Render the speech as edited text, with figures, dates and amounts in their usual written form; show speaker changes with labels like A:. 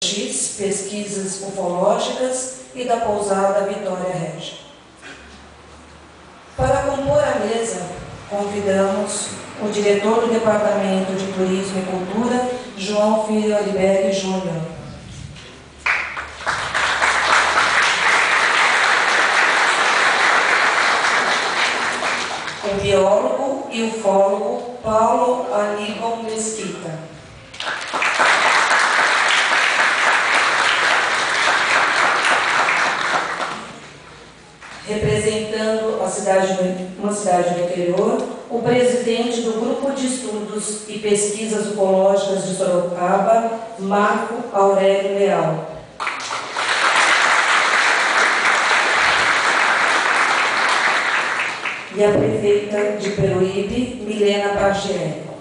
A: X, Pesquisas Ufológicas, e da Pousada Vitória Régia. Para compor a mesa, convidamos o diretor do Departamento de Turismo e Cultura, João Filho Oliveira Júnior. O biólogo e ufólogo Paulo Aníbal Mesquita. Representando uma cidade do interior, o presidente do Grupo de Estudos e Pesquisas Ufológicas de Sorocaba, Marco Aurélio Leal. E a prefeita de Peruíbe, Milena Pagiello.